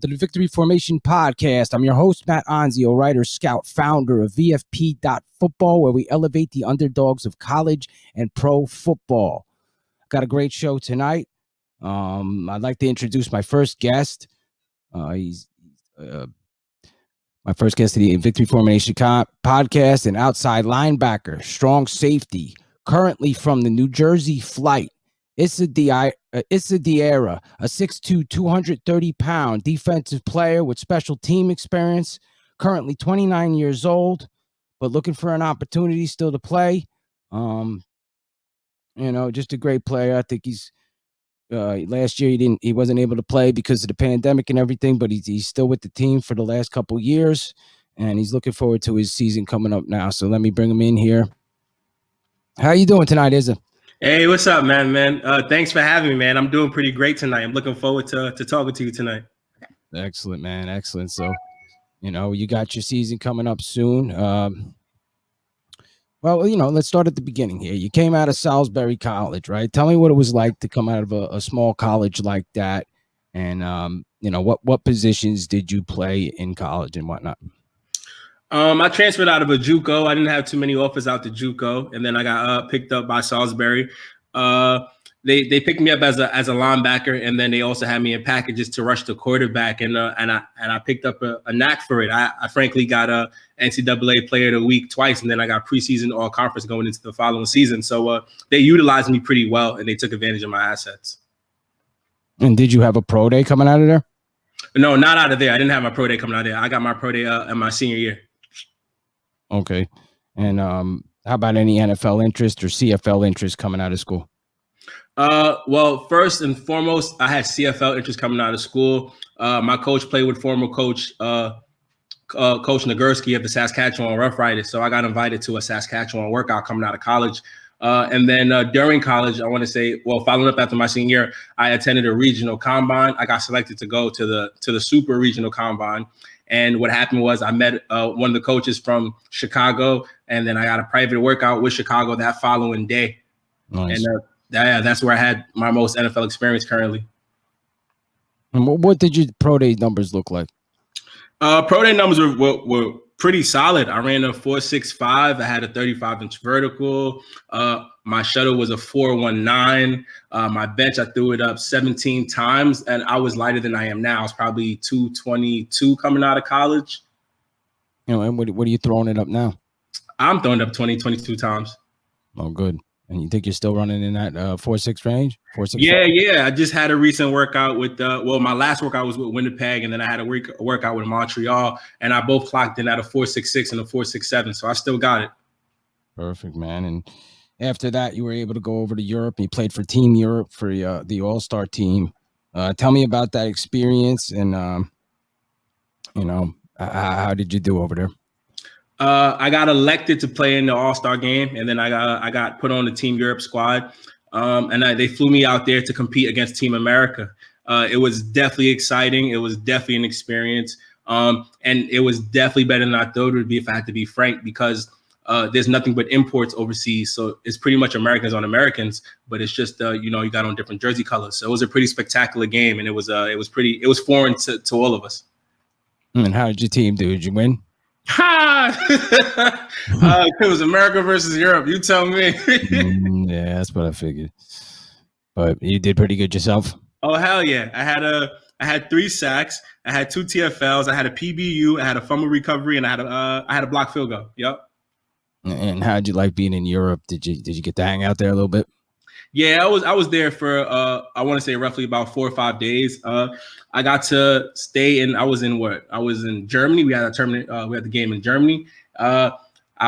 to the Victory Formation podcast. I'm your host, Matt Anzio, writer, scout, founder of VFP.Football, where we elevate the underdogs of college and pro football. Got a great show tonight. I'd like to introduce my first guest. He's my first guest of the Victory Formation podcast, an outside linebacker, strong safety, currently from the New Jersey Flight. Issa Diarra, a 6'2", 230-pound defensive player with special team experience, currently 29 years old, but looking for an opportunity still to play. Just a great player. I think he's last year he wasn't able to play because of the pandemic and everything, but he's still with the team for the last couple years, and he's looking forward to his season coming up now. So let me bring him in here. How you doing tonight, Issa? Hey, what's up, man? Thanks for having me, man. I'm doing pretty great tonight. I'm looking forward to talking to you tonight. Excellent, man. Excellent. So, you got your season coming up soon. Let's start at the beginning here. You came out of Salisbury College, right? Tell me what it was like to come out of a small college like that. And, what positions did you play in college and whatnot? I transferred out of a JUCO. I didn't have too many offers out the JUCO, and then I got picked up by Salisbury. They picked me up as a linebacker, and then they also had me in packages to rush the quarterback, and I picked up a knack for it. I frankly got a NCAA Player of the Week twice, and then I got preseason All Conference going into the following season. So they utilized me pretty well, and they took advantage of my assets. And did you have a pro day coming out of there? No, not out of there. I didn't have my pro day coming out of there. I got my pro day in my senior year. Okay. And how about any NFL interest or CFL interest coming out of school? Well, first and foremost, I had CFL interest coming out of school. My coach played with former coach Coach Nagurski of the Saskatchewan Rough Riders. So I got invited to a Saskatchewan workout coming out of college. And then during college, I want to say, following up after my senior year, I attended a regional combine. I got selected to go to the super regional combine. And what happened was I met one of the coaches from Chicago, and then I got a private workout with Chicago that following day. Nice. And that's where I had my most NFL experience currently. And what did your pro day numbers look like? Pro day numbers were pretty solid. I ran a 4.65. I had a 35-inch vertical. My shuttle was a 4.19. My bench, I threw it up 17 times, and I was lighter than I am now. I was probably 222 coming out of college. And what are you throwing it up now? I'm throwing it up 22 times. Oh, good. And you think you're still running in that 4.6 range? 4.6? Yeah. I just had a recent workout with my last workout was with Winnipeg, and then I had a workout with Montreal, and I both clocked in at a 4.66 and a 4.67. So I still got it. Perfect, man. And after that, you were able to go over to Europe. You played for Team Europe for the All-Star team. Tell me about that experience, and how did you do over there? I got elected to play in the All-Star game, and then I got put on the Team Europe squad. And they flew me out there to compete against Team America. It was definitely exciting. It was definitely an experience. And it was definitely better than I thought it would be, if I had to be frank, because there's nothing but imports overseas. So it's pretty much Americans on Americans, but it's just, you got on different jersey colors. So it was a pretty spectacular game, and it was foreign to all of us. And how did your team do? Did you win? It was America versus Europe. You tell me. Yeah, that's what I figured. But you did pretty good yourself. Oh, hell yeah. I had 3 sacks. I had 2 TFLs. I had a PBU. I had a fumble recovery, and I had a block field goal. Yep. And how'd you like being in Europe? Did you get to hang out there a little bit? Yeah, I was there for I want to say roughly about 4 or 5 days. I got to stay in. I was in Germany. We had a tournament. We had the game in Germany. I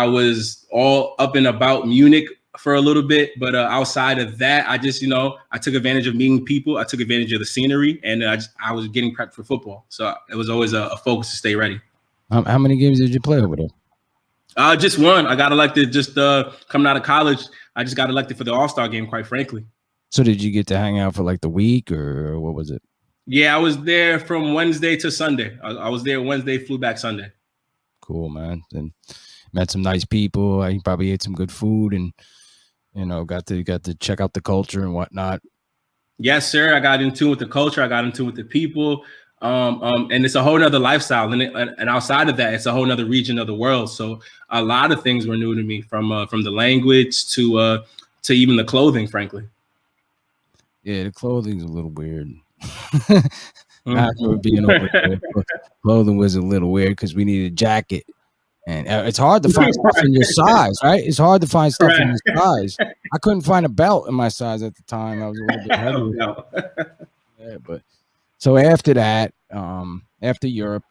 was all up and about Munich for a little bit, but outside of that, I just I took advantage of meeting people. I took advantage of the scenery, and I was getting prepped for football. So it was always a focus to stay ready. How many games did you play over there? Just one. I got elected just coming out of college. I just got elected for the All-Star game, quite frankly. So did you get to hang out for like the week, or what was it? Yeah, I was there from Wednesday to Sunday. I was there Wednesday, flew back Sunday. Cool, man. And met some nice people. I probably ate some good food, and got to check out the culture and whatnot. Yes, sir. I got in tune with the culture. I got in tune with the people. And it's a whole nother lifestyle. And outside of that, it's a whole nother region of the world. So a lot of things were new to me, from the language to even the clothing, frankly. Yeah, the clothing's a little weird. Not for being over there. Clothing was a little weird because we needed a jacket. And it's hard to find stuff in your size, right? It's hard to find stuff in your size. I couldn't find a belt in my size at the time. I was a little bit heavier. Yeah, but so after that, after Europe,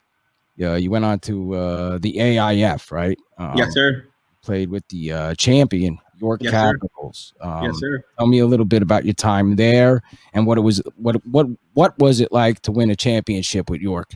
you went on to the AIF, right? Yes, sir. Played with the champion York Capitals. Yes, sir. Tell me a little bit about your time there and what it was. What was it like to win a championship with York?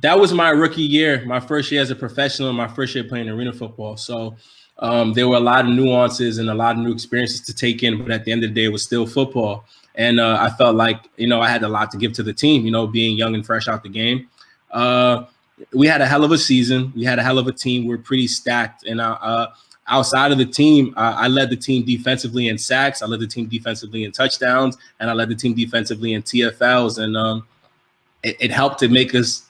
That was my rookie year, my first year as a professional, my first year playing arena football. So there were a lot of nuances and a lot of new experiences to take in, but at the end of the day, it was still football. And I felt like, I had a lot to give to the team, being young and fresh out the game. We had a hell of a season. We had a hell of a team. We're pretty stacked. And outside of the team, I led the team defensively in sacks. I led the team defensively in touchdowns, and I led the team defensively in TFLs. And it helped to make us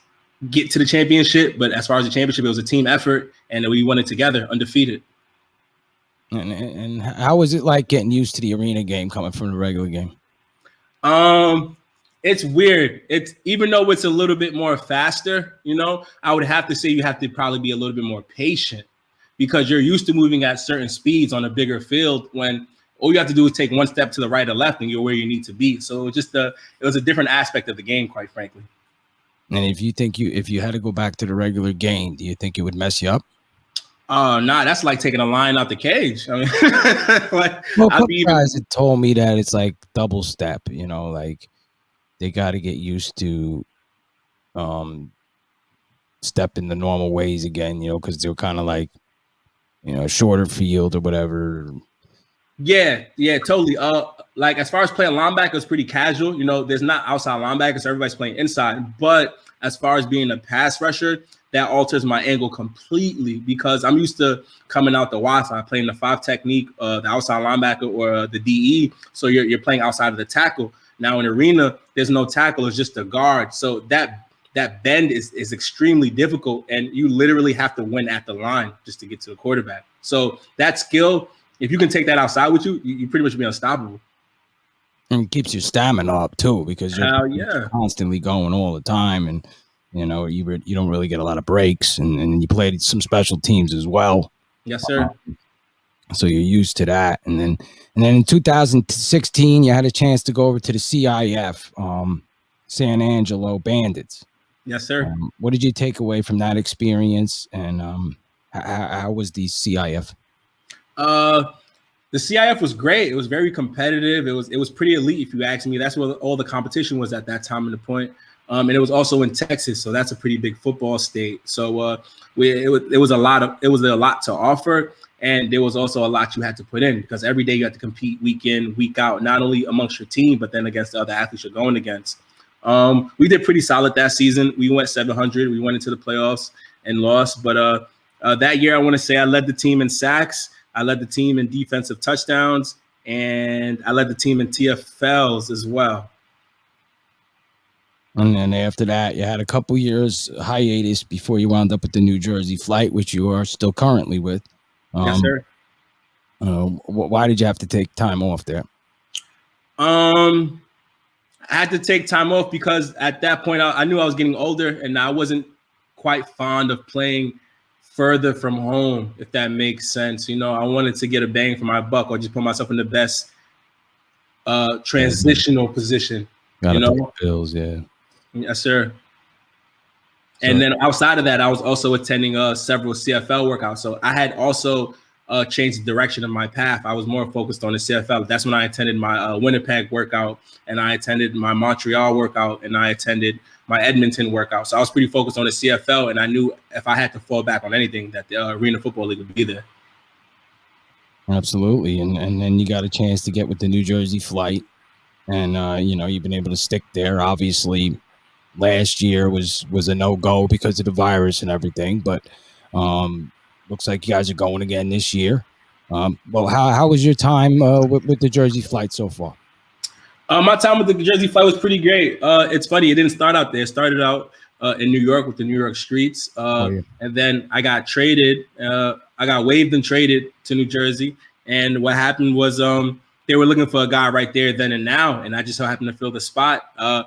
get to the championship. But as far as the championship, it was a team effort, and we won it together, undefeated. And how was it like getting used to the arena game coming from the regular game? It's weird. It's, even though it's a little bit more faster, I would have to say you have to probably be a little bit more patient, because you're used to moving at certain speeds on a bigger field when all you have to do is take one step to the right or left and you're where you need to be. So it was just it was a different aspect of the game, quite frankly. And if you had to go back to the regular game, do you think it would mess you up? Nah, that's like taking a lion out the cage. I mean, guys had told me that it's like double step, like they got to get used to stepping the normal ways again, because they're kind of like, shorter field or whatever. Yeah, totally. Like as far as playing linebacker, it's pretty casual. There's not outside linebackers, so everybody's playing inside. But as far as being a pass rusher, that alters my angle completely, because I'm used to coming out the wide side, playing the 5 technique, the outside linebacker or the DE. So you're playing outside of the tackle. Now in arena, there's no tackle; it's just a guard. So that bend is extremely difficult, and you literally have to win at the line just to get to the quarterback. So that skill, if you can take that outside with you, you pretty much be unstoppable. And it keeps your stamina up too, because you're constantly going all the time, and you don't really get a lot of breaks, and you played some special teams as well. Yes, sir. So you're used to that, and then in 2016, you had a chance to go over to the CIF, San Angelo Bandits. Yes, sir. What did you take away from that experience, and how was the CIF? The CIF was great. It was very competitive. It was pretty elite, if you ask me. That's where all the competition was at that time in the point. And it was also in Texas, so that's a pretty big football state. So it was a lot to offer, and there was also a lot you had to put in, because every day you had to compete week in, week out, not only amongst your team, but then against the other athletes you're going against. We did pretty solid that season. We went 700. We went into the playoffs and lost. But that year, I want to say I led the team in sacks. I led the team in defensive touchdowns, and I led the team in TFLs as well. And then after that, you had a couple years hiatus before you wound up with the New Jersey flight, which you are still currently with. Yes, sir. Why did you have to take time off there? I had to take time off because at that point I knew I was getting older, and I wasn't quite fond of playing further from home, if that makes sense. I wanted to get a bang for my buck, or just put myself in the best transitional position. Gotta pay bills, yeah. Yes, sir. And then outside of that, I was also attending several CFL workouts. So I had also changed the direction of my path. I was more focused on the CFL. That's when I attended my Winnipeg workout, and I attended my Montreal workout, and I attended my Edmonton workout. So I was pretty focused on the CFL, and I knew if I had to fall back on anything, that the Arena Football League would be there. Absolutely. And then you got a chance to get with the New Jersey flight, and you've been able to stick there. Obviously, last year was a no-go because of the virus and everything, but looks like you guys are going again this year. Well, how was your time with the Jersey flight so far? My time with the Jersey Flight was pretty great. It's funny, it didn't start out there. It started out in New York with the New York Streets. And then I got traded. I got waived and traded to New Jersey. And what happened was they were looking for a guy right there, then and now. And I just so happened to fill the spot. I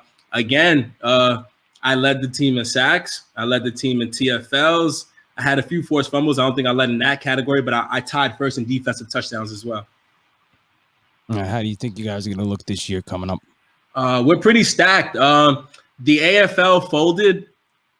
led the team in sacks. I led the team in TFLs. I had a few forced fumbles. I don't think I led in that category, but I tied first in defensive touchdowns as well. How do you think you guys are going to look this year coming up? We're pretty stacked. The AFL folded,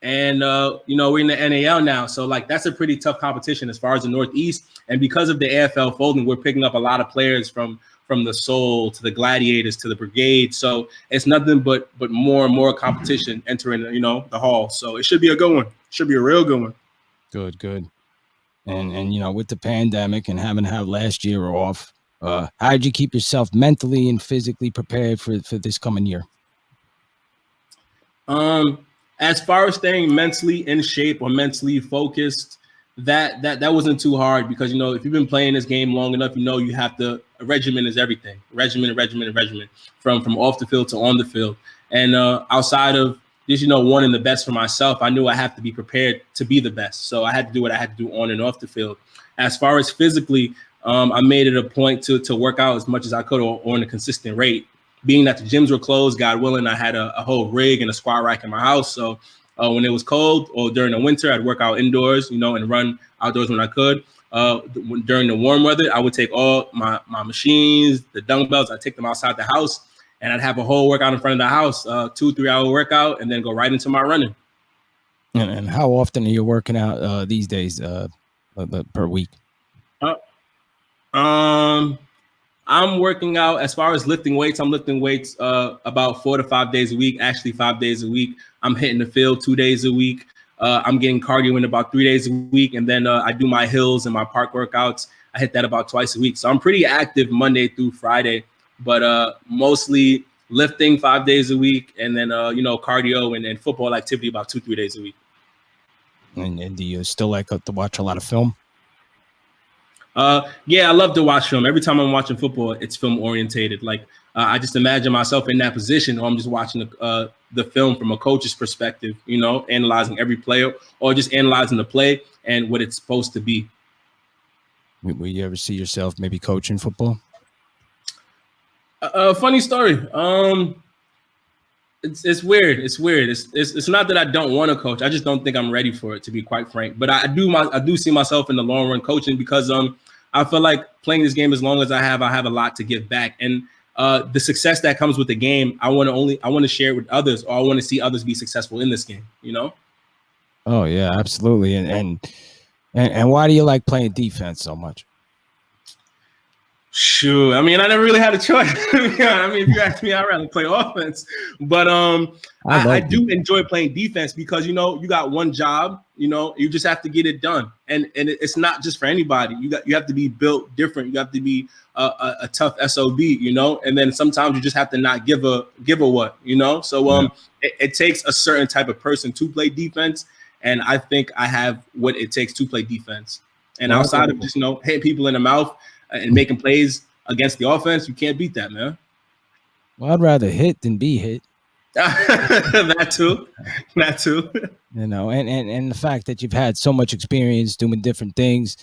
and we're in the NAL now, so like that's a pretty tough competition as far as the Northeast. And because of the AFL folding, we're picking up a lot of players from the Soul to the Gladiators to the Brigade. So it's nothing but more and more competition entering the hall. So it should be a good one. Should be a real good one. Good. And with the pandemic and having to have last year off, how did you keep yourself mentally and physically prepared for this coming year? As far as staying mentally in shape or mentally focused, that wasn't too hard because if you've been playing this game long enough, you have to. A regimen is everything. Regimen from off the field to on the field. And outside of just wanting the best for myself, I knew I have to be prepared to be the best. So I had to do what I had to do on and off the field. As far as physically, I made it a point to work out as much as I could on a consistent rate. Being that the gyms were closed, God willing, I had a whole rig and a squat rack in my house. So when it was cold or during the winter, I'd work out indoors, and run outdoors when I could. During the warm weather, I would take all my machines, the dumbbells, I'd take them outside the house, and I'd have a whole workout in front of the house, 2-3 hour workout, and then go right into my running. And how often are you working out these days per week? I'm working out as far as lifting weights. I'm lifting weights about 4 to 5 days a week, actually 5 days a week. I'm hitting the field 2 days a week. I'm getting cardio in about 3 days a week. And then I do my hills and my park workouts. I hit that about twice a week. So I'm pretty active Monday through Friday, but mostly lifting 5 days a week. And then, cardio and football activity about 2-3 days a week. And do you still like to watch a lot of film? Yeah, I love to watch film. Every time I'm watching football, it's film orientated. Like I just imagine myself in that position, or I'm just watching the film from a coach's perspective, analyzing every player or just analyzing the play and what it's supposed to be. Will you ever see yourself maybe coaching football? Funny story. It's weird. It's not that I don't want to coach. I just don't think I'm ready for it, to be quite frank. But I do see myself in the long run coaching because I feel like playing this game as long as I have a lot to give back. And the success that comes with the game, I want to share it with others, or I want to see others be successful in this game. Oh yeah, absolutely. And why do you like playing defense so much? Sure. I mean, I never really had a choice. I mean, if you ask me, I'd rather play offense. But I do enjoy playing defense because, you got one job, you just have to get it done. And it's not just for anybody. You have to be built different. You have to be a tough SOB, and then sometimes you just have to not give a what, So it takes a certain type of person to play defense. And I think I have what it takes to play defense. And outside of just, hitting people in the mouth and making plays against the offense, you can't beat that, man. Well, I'd rather hit than be hit. That too. And the fact that you've had so much experience doing different things,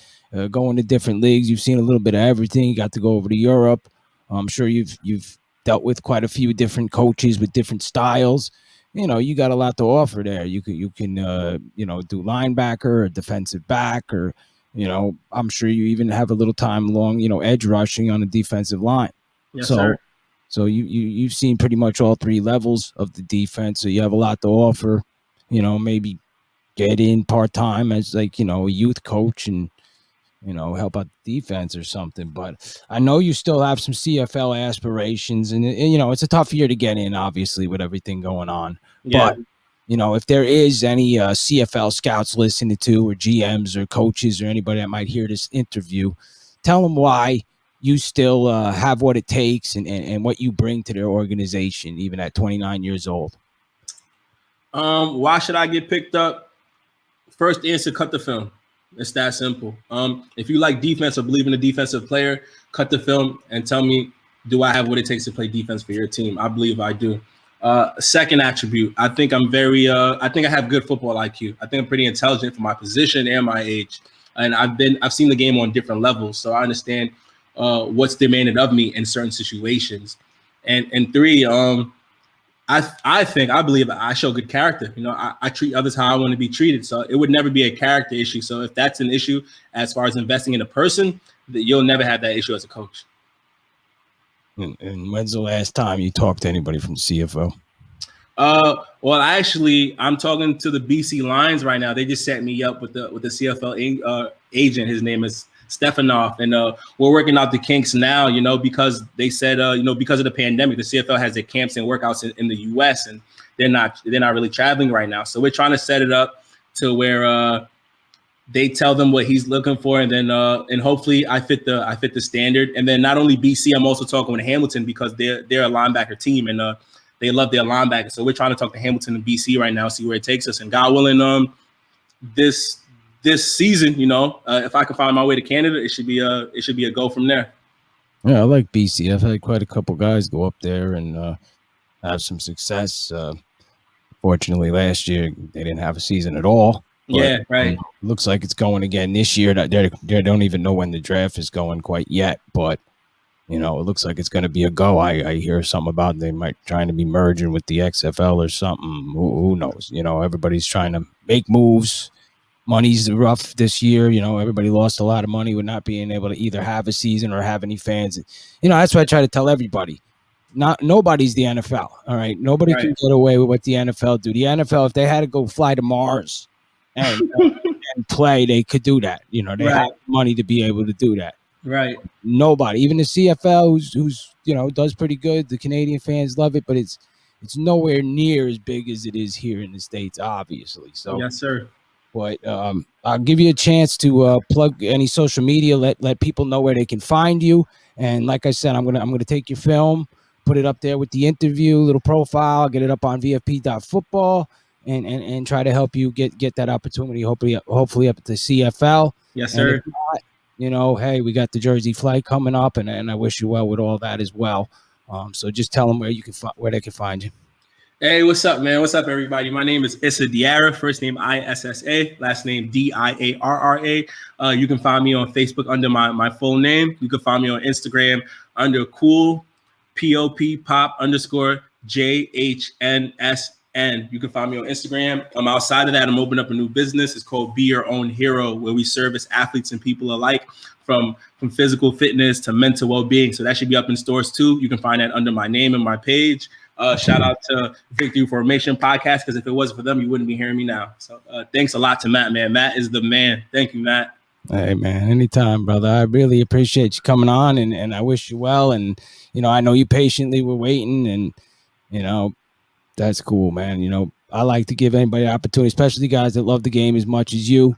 going to different leagues, you've seen a little bit of everything. You got to go over to Europe. I'm sure you've dealt with quite a few different coaches with different styles. You got a lot to offer there. You can do linebacker or defensive back, or I'm sure you even have a little time long, edge rushing on the defensive line. Yes, sir. So you've seen pretty much all three levels of the defense. So you have a lot to offer. Maybe get in part-time as a youth coach and help out the defense or something. But I know you still have some CFL aspirations, and it's a tough year to get in, obviously, with everything going on. Yeah. But if there is any CFL scouts listening to, or GMs or coaches or anybody that might hear this interview, tell them why you still have what it takes and what you bring to their organization, even at 29 years old. Why should I get picked up? First answer, cut the film. It's that simple. If you like defense or believe in a defensive player, cut the film and tell me do I have what it takes to play defense for your team? I believe I do. Second attribute, I think I have good football IQ. I think I'm pretty intelligent for my position and my age. And I've seen the game on different levels. So I understand what's demanded of me in certain situations. And three, I believe I show good character. I treat others how I want to be treated. So it would never be a character issue. So if that's an issue as far as investing in a person, you'll never have that issue as a coach. And when's the last time you talked to anybody from CFO? Well, actually, I'm talking to the BC Lions right now. They just set me up with the CFL agent. His name is Stefanoff, and we're working out the kinks now. Because they said, because of the pandemic, the CFL has their camps and workouts in the U.S. and they're not really traveling right now. So we're trying to set it up to where they tell them what he's looking for, and then and hopefully I fit the standard. And then not only BC, I'm also talking with Hamilton because they're a linebacker team and they love their linebacker. So we're trying to talk to Hamilton and BC right now, see where it takes us. And God willing, this season, if I can find my way to Canada, it should be a go from there. Yeah, I like BC. I've had quite a couple guys go up there and have some success. Fortunately, last year they didn't have a season at all. But, yeah, right. Looks like it's going again this year. They don't even know when the draft is going quite yet, but it looks like it's going to be a go. I hear something about they might trying to be merging with the XFL or something. Who knows? Everybody's trying to make moves. Money's rough this year. Everybody lost a lot of money with not being able to either have a season or have any fans. That's why I try to tell everybody. Nobody's the NFL. All right, nobody can get away with what the NFL do. The NFL, if they had to go fly to Mars and play, they could do that. They have money to be able to do that. Right. Nobody, even the CFL, who's does pretty good. The Canadian fans love it, but it's nowhere near as big as it is here in the States, obviously. So yes, sir. But I'll give you a chance to plug any social media. Let people know where they can find you. And like I said, I'm gonna take your film, put it up there with the interview, little profile, get it up on VFP.Football, and try to help you get that opportunity. Hopefully up at the CFL. Yes, sir. Hey, we got the Jersey flight coming up, and I wish you well with all that as well. So just tell them where they can find you. Hey, what's up, man? What's up, everybody? My name is Issa Diarra. First name Issa, last name Diarra. You can find me on Facebook under my full name. You can find me on Instagram under cool pop _ JHNSN. You can find me on Instagram. Outside of that, I'm opening up a new business. It's called Be Your Own Hero, where we service athletes and people alike from physical fitness to mental well-being. So that should be up in stores too. You can find that under my name and my page. Shout out to Victory Formation Podcast, because if it wasn't for them, you wouldn't be hearing me now. So thanks a lot to Matt, man. Matt is the man. Thank you, Matt. Hey, man, anytime, brother. I really appreciate you coming on, and I wish you well. And, I know you patiently were waiting, and, that's cool, man. I like to give anybody an opportunity, especially guys that love the game as much as you.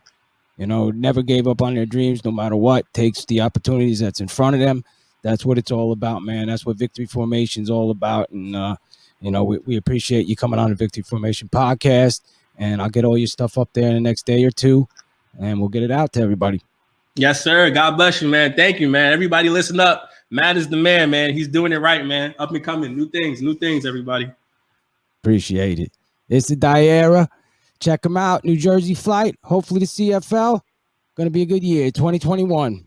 Never gave up on their dreams no matter what. Takes the opportunities that's in front of them. That's what it's all about, man. That's what Victory Formation is all about. And, we appreciate you coming on the Victory Formation podcast. And I'll get all your stuff up there in the next day or two, and we'll get it out to everybody. Yes, sir. God bless you, man. Thank you, man. Everybody listen up. Matt is the man, man. He's doing it right, man. Up and coming. New things, everybody. Appreciate it. It's the Diarra. Check them out. New Jersey flight. Hopefully the CFL. Going to be a good year, 2021.